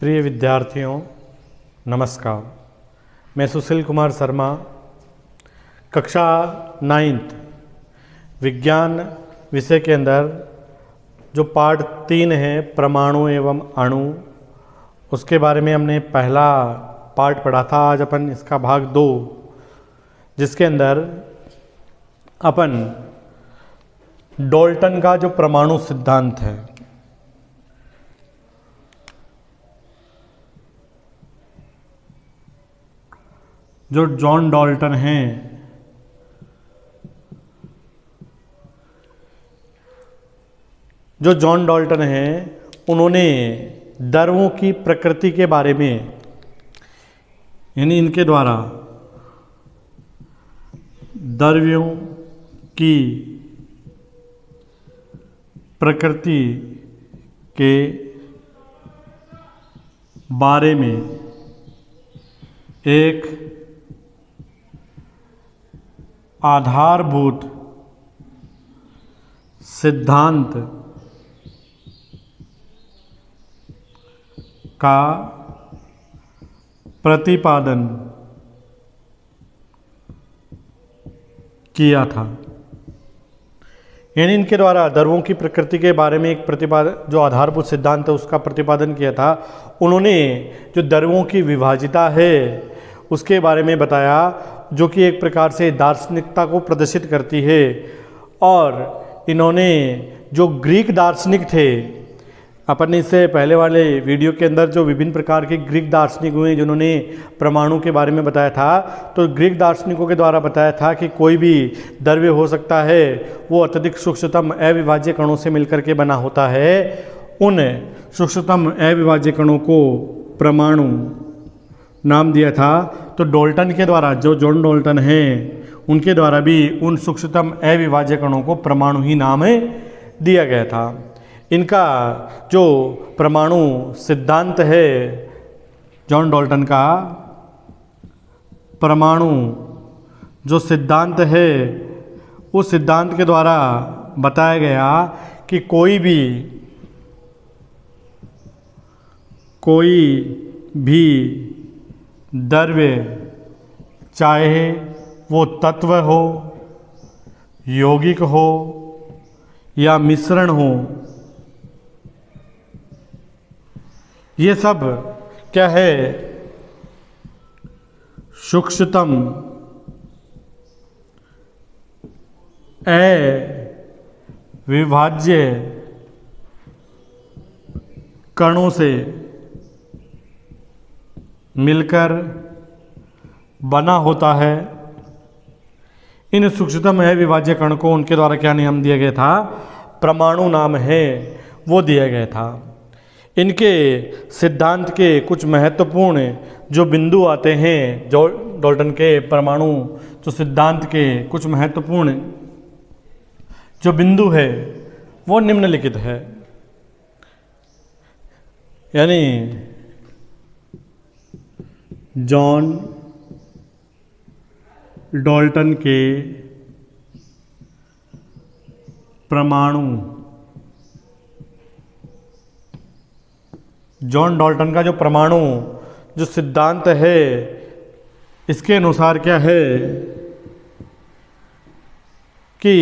प्रिय विद्यार्थियों, नमस्कार। मैं सुशील कुमार शर्मा, कक्षा 9th विज्ञान विषय के अंदर जो पार्ट 3 है परमाणु एवं अणु, उसके बारे में हमने पहला पार्ट पढ़ा था। आज अपन इसका भाग 2, जिसके अंदर अपन डाल्टन का जो परमाणु सिद्धांत है, जो जॉन डाल्टन हैं, उन्होंने द्रव्यों की प्रकृति के बारे में, यानी इनके द्वारा द्रव्यों की प्रकृति के बारे में एक आधारभूत सिद्धांत का प्रतिपादन किया था। यानी इनके द्वारा द्रव्यों की प्रकृति के बारे में एक प्रतिपादन, जो आधारभूत सिद्धांत है उसका प्रतिपादन किया था। उन्होंने जो द्रव्यों की विभाजिता है उसके बारे में बताया, जो कि एक प्रकार से दार्शनिकता को प्रदर्शित करती है। और इन्होंने जो ग्रीक दार्शनिक थे, अपन ने इससे पहले वाले वीडियो के अंदर जो विभिन्न प्रकार के ग्रीक दार्शनिक हुए जिन्होंने परमाणु के बारे में बताया था, तो ग्रीक दार्शनिकों के द्वारा बताया था कि कोई भी द्रव्य हो सकता है, वो अत्यधिक सूक्ष्मतम अविभाज्य कणों से मिलकर के बना होता है। उन सूक्ष्मतम अविभाज्य कणों को परमाणु नाम दिया था। तो डाल्टन के द्वारा, जो जॉन डाल्टन हैं, उनके द्वारा भी उन सूक्ष्मतम अविभाज्य कणों को परमाणु ही नाम दिया गया था। इनका जो परमाणु सिद्धांत है, जॉन डाल्टन का परमाणु जो सिद्धांत है, उस सिद्धांत के द्वारा बताया गया कि कोई भी द्रव्य, चाहे वो तत्व हो, यौगिक हो या मिश्रण हो, ये सब क्या है, सूक्ष्मतम अविभाज्य कणों से मिलकर बना होता है। इन सूक्ष्मतम अविभाज्य कण को उनके द्वारा क्या नाम दिया गया था, परमाणु नाम है, वो दिया गया था। इनके सिद्धांत के कुछ महत्वपूर्ण जो बिंदु आते हैं, जो डाल्टन के परमाणु जो सिद्धांत के कुछ महत्वपूर्ण जो बिंदु है वो निम्नलिखित है। यानी जॉन डाल्टन के परमाणु, जॉन डाल्टन का जो परमाणु जो सिद्धांत है, इसके अनुसार क्या है कि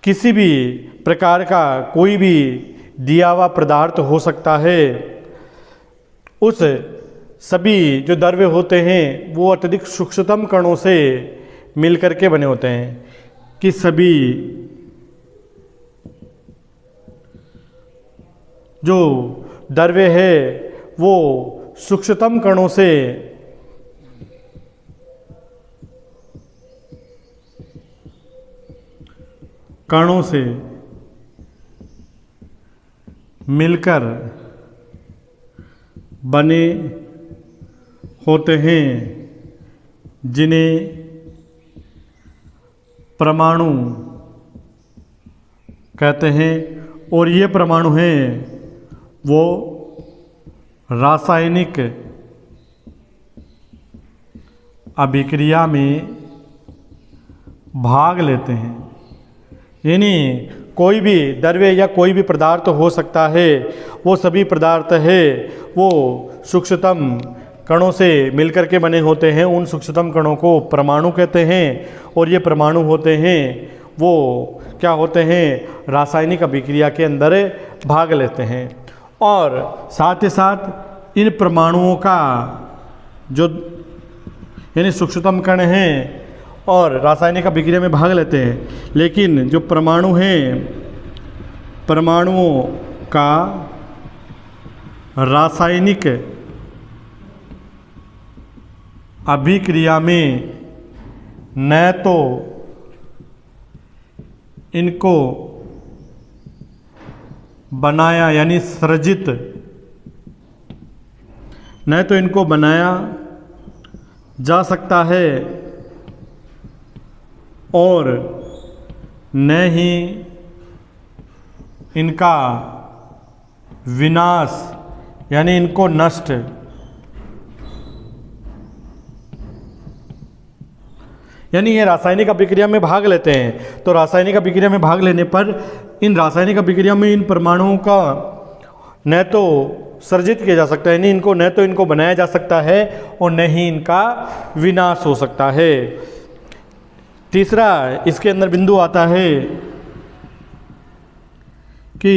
किसी भी प्रकार का कोई भी दिया हुआ पदार्थ हो सकता है। उस सभी जो द्रव्य होते हैं वो अत्यधिक सूक्ष्मतम कणों से मिलकर के बने होते हैं, कि सभी जो द्रव्य है वो सूक्ष्मतम कणों से मिलकर बने होते हैं, जिन्हें परमाणु कहते हैं। और ये परमाणु हैं वो रासायनिक अभिक्रिया में भाग लेते हैं। यानी कोई भी द्रव्य या कोई भी पदार्थ हो सकता है, वो सभी पदार्थ है वो सूक्ष्मतम कणों से मिलकर के बने होते हैं। उन सूक्ष्मतम कणों को परमाणु कहते हैं और ये परमाणु होते हैं वो क्या होते हैं, रासायनिक अभिक्रिया के अंदर भाग लेते हैं। और साथ ही साथ इन परमाणुओं का जो यानी सूक्ष्मतम कण हैं और रासायनिक अभिक्रिया में भाग लेते हैं, लेकिन जो परमाणु हैं, परमाणुओं का रासायनिक अभिक्रिया में न तो इनको बनाया यानी सृजित, न तो इनको बनाया जा सकता है और न ही इनका विनाश यानी इनको नष्ट यानी ये रासायनिक अभिक्रिया में भाग लेते हैं। तो रासायनिक अभिक्रिया में भाग लेने पर इन रासायनिक अभिक्रिया में इन परमाणुओं का न तो सृजित किया जा सकता है, यानी इनको न तो इनको बनाया जा सकता है और न ही इनका विनाश हो सकता है। तीसरा इसके अंदर बिंदु आता है कि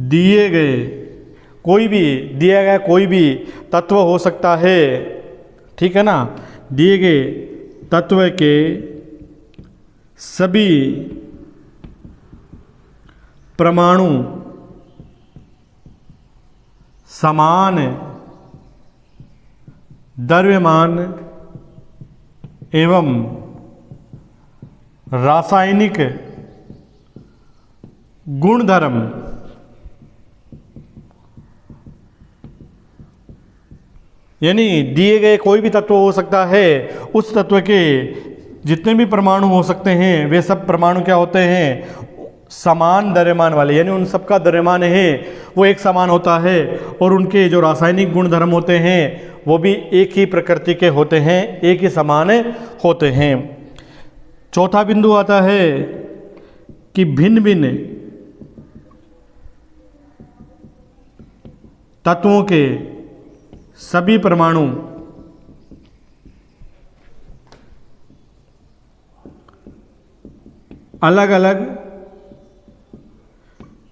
दिया गया कोई भी तत्व हो सकता है, ठीक है ना, दिए गए तत्व के सभी परमाणु समान द्रव्यमान एवं रासायनिक गुणधर्म यानी दिए गए कोई भी तत्व हो सकता है, उस तत्व के जितने भी परमाणु हो सकते हैं वे सब परमाणु क्या होते हैं, समान द्रव्यमान वाले, यानी उन सबका द्रव्यमान है वो एक समान होता है और उनके जो रासायनिक गुणधर्म होते हैं वो भी एक ही प्रकृति के होते हैं, एक ही समान होते हैं। चौथा बिंदु आता है कि भिन्न भिन्न तत्वों के सभी परमाणु अलग अलग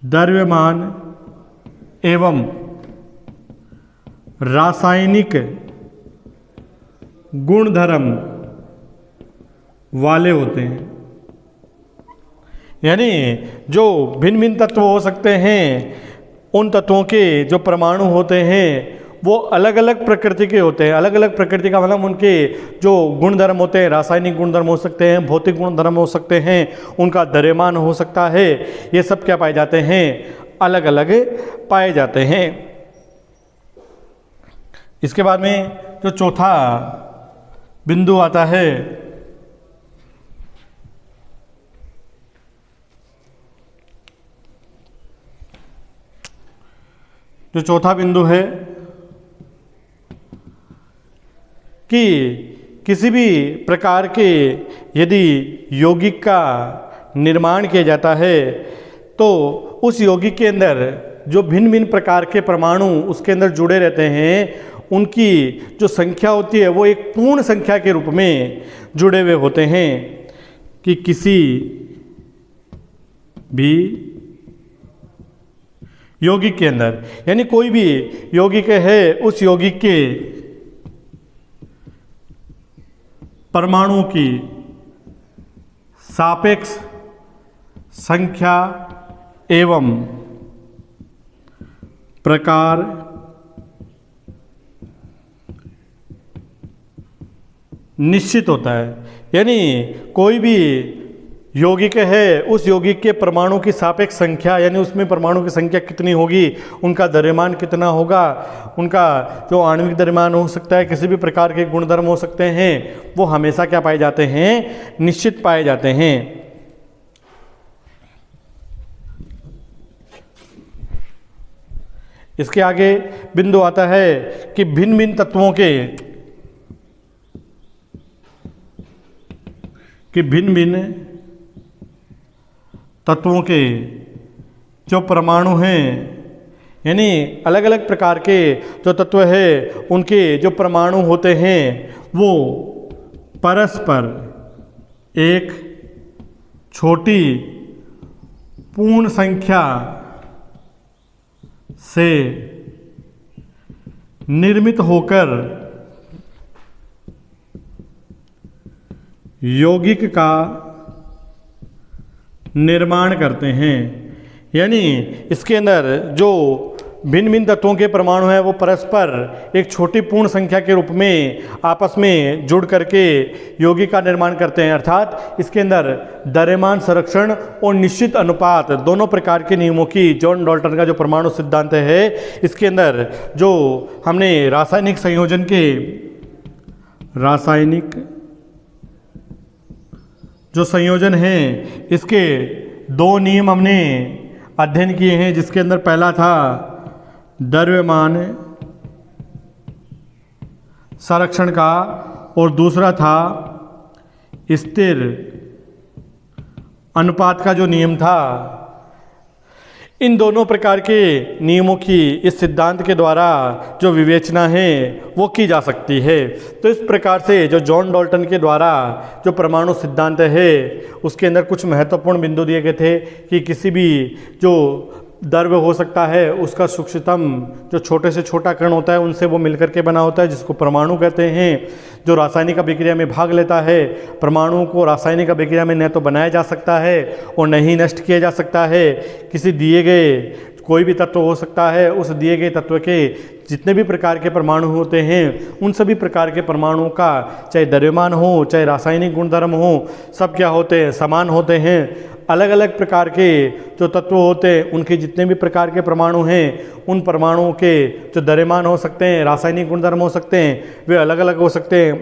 द्रव्यमान एवं रासायनिक गुणधर्म वाले होते हैं। यानी जो भिन्न भिन्न तत्व हो सकते हैं, उन तत्वों के जो परमाणु होते हैं वो अलग अलग प्रकृति के होते हैं। अलग अलग प्रकृति का मतलब उनके जो गुणधर्म होते हैं, रासायनिक गुणधर्म हो सकते हैं, भौतिक गुणधर्म हो सकते हैं, उनका द्रव्यमान हो सकता है, ये सब क्या पाए जाते हैं, अलग अलग पाए जाते हैं। इसके बाद में जो चौथा बिंदु आता है जो चौथा बिंदु है कि किसी भी प्रकार के यदि यौगिक का निर्माण किया जाता है तो उस यौगिक के अंदर जो भिन्न भिन्न प्रकार के परमाणु उसके अंदर जुड़े रहते हैं, उनकी जो संख्या होती है वो एक पूर्ण संख्या के रूप में जुड़े हुए होते हैं। कि किसी भी यौगिक के अंदर यानी कोई भी यौगिक है, उस यौगिक के परमाणु की सापेक्ष संख्या एवं प्रकार निश्चित होता है। यानी कोई भी यौगिक है, उस यौगिक के परमाणु की सापेक्ष संख्या यानी उसमें परमाणु की संख्या कितनी होगी, उनका द्रव्यमान कितना होगा, उनका जो आणविक द्रव्यमान हो सकता है, किसी भी प्रकार के गुणधर्म हो सकते हैं, वो हमेशा क्या पाए जाते हैं, निश्चित पाए जाते हैं। इसके आगे बिंदु आता है कि भिन्न भिन्न तत्वों के तत्वों के जो परमाणु हैं, यानी अलग अलग प्रकार के जो तत्व है उनके जो परमाणु होते हैं वो परस्पर एक छोटी पूर्ण संख्या से निर्मित होकर यौगिक का निर्माण करते हैं। यानी इसके अंदर जो भिन्न भिन्न तत्वों के परमाणु हैं वो परस्पर एक छोटी पूर्ण संख्या के रूप में आपस में जुड़ करके यौगिक का निर्माण करते हैं। अर्थात इसके अंदर द्रव्यमान संरक्षण और निश्चित अनुपात दोनों प्रकार के नियमों की जॉन डाल्टन का जो परमाणु सिद्धांत है, इसके अंदर जो हमने रासायनिक जो संयोजन हैं इसके दो नियम हमने अध्ययन किए हैं, जिसके अंदर पहला था द्रव्यमान संरक्षण का और दूसरा था स्थिर अनुपात का जो नियम था। इन दोनों प्रकार के नियमों की इस सिद्धांत के द्वारा जो विवेचना है वो की जा सकती है। तो इस प्रकार से जो जॉन डाल्टन के द्वारा जो परमाणु सिद्धांत है उसके अंदर कुछ महत्वपूर्ण बिंदु दिए गए थे कि किसी भी जो द्रव्य हो सकता है उसका सूक्ष्मतम जो छोटे से छोटा कण होता है उनसे वो मिलकर के बना होता है, जिसको परमाणु कहते हैं। जो रासायनिक अभिक्रिया में भाग लेता है, परमाणुओं को रासायनिक अभिक्रिया में न तो बनाया जा सकता है और न ही नष्ट किया जा सकता है। किसी दिए गए कोई भी तत्व हो सकता है, उस दिए गए तत्व के जितने भी प्रकार के परमाणु होते हैं उन सभी प्रकार के परमाणुओं का चाहे द्रव्यमान हो चाहे रासायनिक गुणधर्म हो, सब क्या होते हैं, समान होते हैं। अलग अलग प्रकार के जो तत्व होते हैं उनके जितने भी प्रकार के परमाणु हैं उन परमाणुओं के जो द्रव्यमान हो सकते हैं, रासायनिक गुणधर्म हो सकते हैं, वे अलग अलग हो सकते हैं।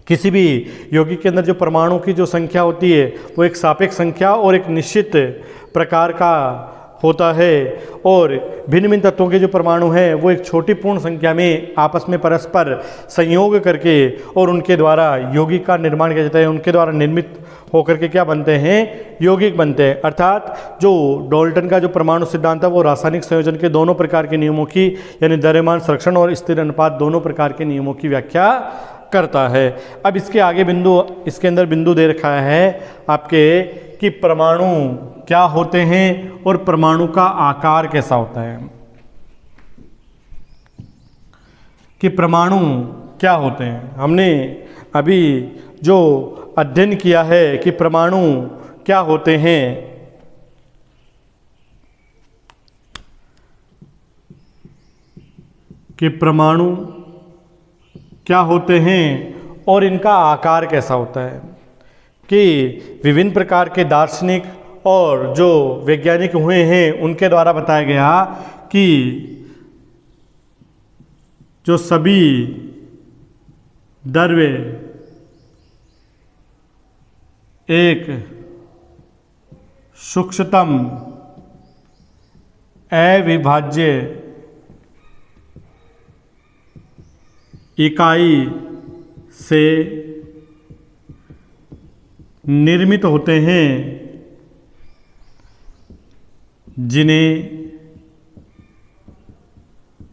किसी भी यौगिक के अंदर जो परमाणु की जो संख्या होती है वो एक सापेक्ष संख्या और एक निश्चित प्रकार का होता है, और भिन्न भिन्न तत्वों के जो परमाणु हैं वो एक छोटी पूर्ण संख्या में आपस में परस्पर संयोग करके और उनके द्वारा यौगिक का निर्माण किया जाता है। उनके द्वारा निर्मित होकर के क्या बनते हैं, यौगिक बनते हैं। अर्थात जो डाल्टन का जो परमाणु सिद्धांत है वो रासायनिक संयोजन के दोनों प्रकार के नियमों की, यानी द्रव्यमान संरक्षण और स्थिर अनुपात दोनों प्रकार के नियमों की व्याख्या करता है। अब इसके आगे बिंदु, इसके अंदर बिंदु दे रखा है आपके कि परमाणु क्या होते हैं और परमाणु का आकार कैसा होता है, कि परमाणु क्या होते हैं। हमने अभी जो अध्ययन किया है कि परमाणु क्या होते हैं, कि परमाणु क्या होते हैं और इनका आकार कैसा होता है, कि विभिन्न प्रकार के दार्शनिक और जो वैज्ञानिक हुए हैं उनके द्वारा बताया गया कि जो सभी द्रव्य एक सूक्ष्मतम अविभाज्य इकाई से निर्मित होते हैं, जिन्हें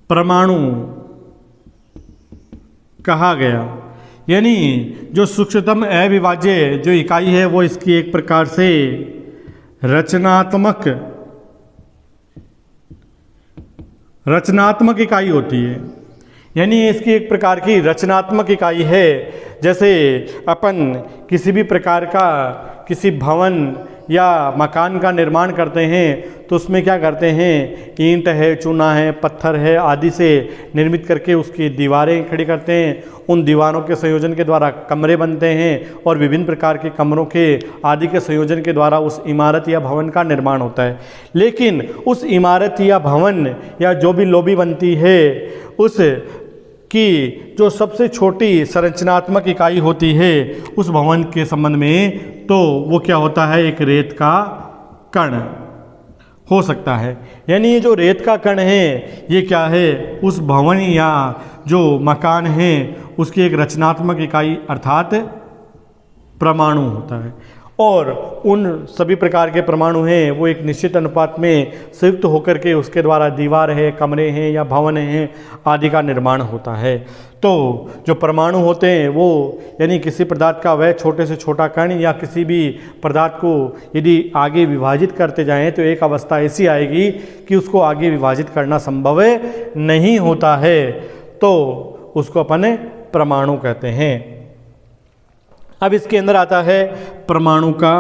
परमाणु कहा गया। यानी जो सूक्ष्मतम अविभाज्य जो इकाई है वो इसकी एक प्रकार से रचनात्मक इकाई होती है। यानी इसकी एक प्रकार की रचनात्मक इकाई है। जैसे अपन किसी भी प्रकार का किसी भवन या मकान का निर्माण करते हैं तो उसमें क्या करते हैं, ईंट है, चूना है, पत्थर है आदि से निर्मित करके उसकी दीवारें खड़ी करते हैं। उन दीवारों के संयोजन के द्वारा कमरे बनते हैं और विभिन्न प्रकार के कमरों के आदि के संयोजन के द्वारा उस इमारत या भवन का निर्माण होता है। लेकिन उस इमारत या भवन या जो भी लॉबी बनती है उस की जो सबसे छोटी संरचनात्मक इकाई होती है उस भवन के संबंध में, तो वो क्या होता है, एक रेत का कण हो सकता है। यानी ये जो रेत का कण है ये क्या है, उस भवन या जो मकान है उसकी एक रचनात्मक इकाई अर्थात परमाणु होता है। और उन सभी प्रकार के परमाणु हैं वो एक निश्चित अनुपात में संयुक्त होकर के उसके द्वारा दीवार है, कमरे हैं या भवन हैं आदि का निर्माण होता है। तो जो परमाणु होते हैं वो यानी किसी पदार्थ का वह छोटे से छोटा कण या किसी भी पदार्थ को यदि आगे विभाजित करते जाएं तो एक अवस्था ऐसी आएगी कि उसको आगे विभाजित करना संभव नहीं होता है, तो उसको अपन परमाणु कहते हैं। अब इसके अंदर आता है परमाणु का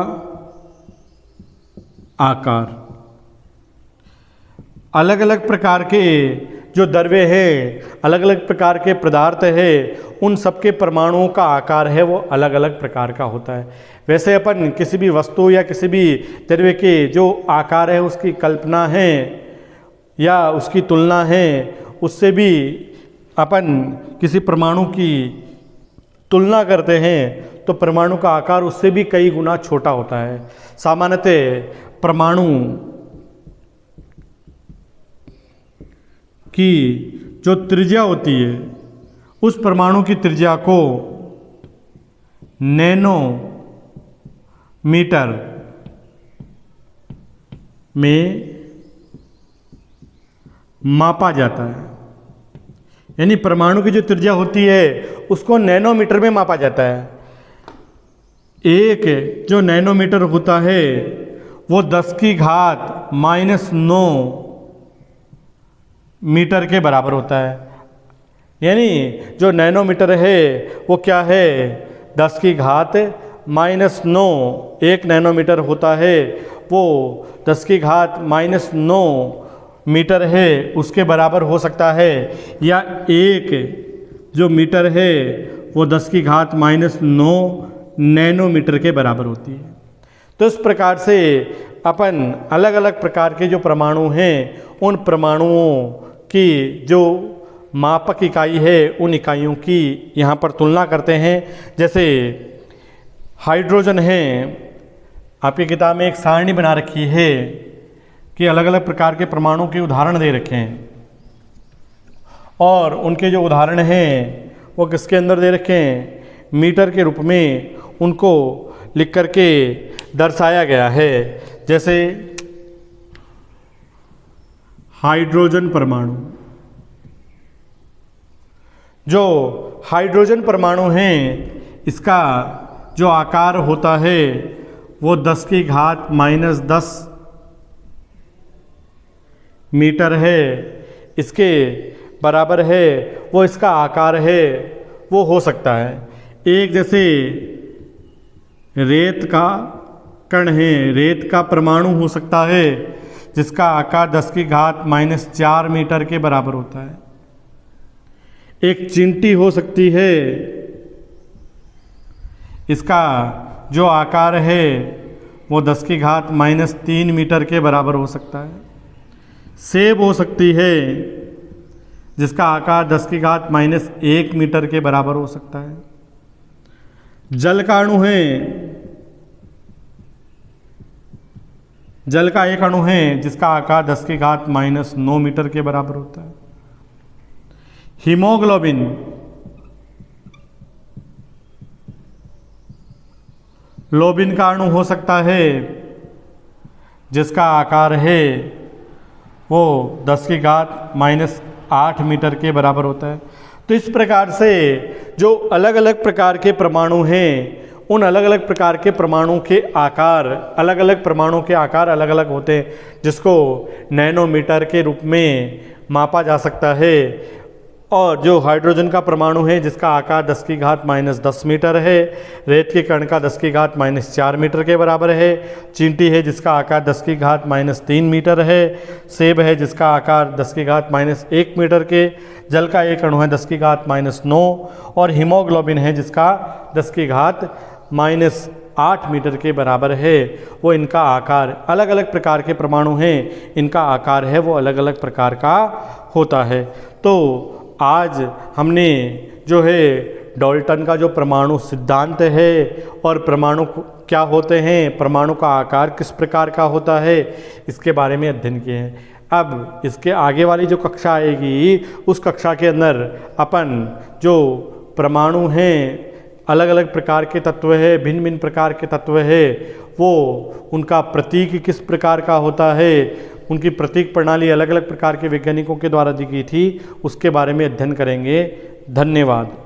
आकार। अलग अलग प्रकार के जो द्रव्य है, अलग अलग प्रकार के पदार्थ है, उन सबके परमाणुओं का आकार है वो अलग अलग प्रकार का होता है। वैसे अपन किसी भी वस्तु या किसी भी द्रव्य के जो आकार है उसकी कल्पना है या उसकी तुलना है, उससे भी अपन किसी परमाणु की तुलना करते हैं तो परमाणु का आकार उससे भी कई गुना छोटा होता है। सामान्यतः परमाणु की जो त्रिज्या होती है उस परमाणु की त्रिज्या को नैनो मीटर में मापा जाता है। यानी परमाणु की जो त्रिज्या होती है उसको नैनोमीटर में मापा जाता है। एक जो नैनोमीटर होता है वो 10 की घात -9 मीटर के बराबर होता है। यानी जो नैनोमीटर है वो क्या है, 10 की घात -9 एक नैनोमीटर होता है, वो 10 की घात -9 मीटर है उसके बराबर हो सकता है, या एक जो मीटर है वो 10 की घात -9 नैनोमीटर के बराबर होती है। तो इस प्रकार से अपन अलग अलग प्रकार के जो परमाणु हैं उन परमाणुओं की जो मापक इकाई है उन इकाइयों की यहाँ पर तुलना करते हैं। जैसे हाइड्रोजन है, आपकी किताब में एक सारणी बना रखी है कि अलग अलग प्रकार के परमाणु के उदाहरण दे रखे हैं और उनके जो उदाहरण हैं वो किसके अंदर दे रखे हैं, मीटर के रूप में उनको लिख करके दर्शाया गया है। जैसे हाइड्रोजन परमाणु, जो हाइड्रोजन परमाणु हैं इसका जो आकार होता है वो 10 की घात -10 मीटर है, इसके बराबर है, वो इसका आकार है वो हो सकता है। एक जैसे रेत का कण है, रेत का परमाणु हो सकता है जिसका आकार 10 की घात -4 मीटर के बराबर होता है। एक चींटी हो सकती है, इसका जो आकार है वो 10 की घात -3 मीटर के बराबर हो सकता है। सेब हो सकती है जिसका आकार 10 की घात -1 मीटर के बराबर हो सकता है। जल का अणु है, जल का एक अणु है जिसका आकार 10 की घात -9 मीटर के बराबर होता है। हीमोग्लोबिन, लोबिन का अणु हो सकता है जिसका आकार है वो 10 की घात -8 मीटर के बराबर होता है। तो इस प्रकार से जो अलग अलग प्रकार के परमाणु हैं उन अलग अलग प्रकार के परमाणु के आकार, अलग अलग परमाणु के आकार अलग अलग होते हैं जिसको नैनोमीटर के रूप में मापा जा सकता है। और जो हाइड्रोजन का परमाणु है जिसका आकार 10 की घात -10 मीटर है, रेत के कण का 10 की घात -4 मीटर के बराबर है, चींटी है जिसका आकार 10 की घात -3 मीटर है, सेब है जिसका आकार 10 की घात -1 मीटर के, जल का एक अणु है 10 की घात -9 और हीमोग्लोबिन है जिसका 10 की घात -8 मीटर के बराबर है। वो इनका आकार अलग अलग प्रकार के परमाणु हैं, इनका आकार है वो अलग अलग प्रकार का होता है। तो आज हमने जो है डाल्टन का जो परमाणु सिद्धांत है और परमाणु क्या होते हैं, परमाणु का आकार किस प्रकार का होता है, इसके बारे में अध्ययन किए हैं। अब इसके आगे वाली जो कक्षा आएगी उस कक्षा के अंदर अपन जो परमाणु हैं अलग अलग प्रकार के तत्व है, भिन्न भिन्न प्रकार के तत्व है, वो उनका प्रतीक किस प्रकार का होता है, उनकी प्रतीक प्रणाली अलग अलग प्रकार के वैज्ञानिकों के द्वारा दी गई थी, उसके बारे में अध्ययन करेंगे। धन्यवाद।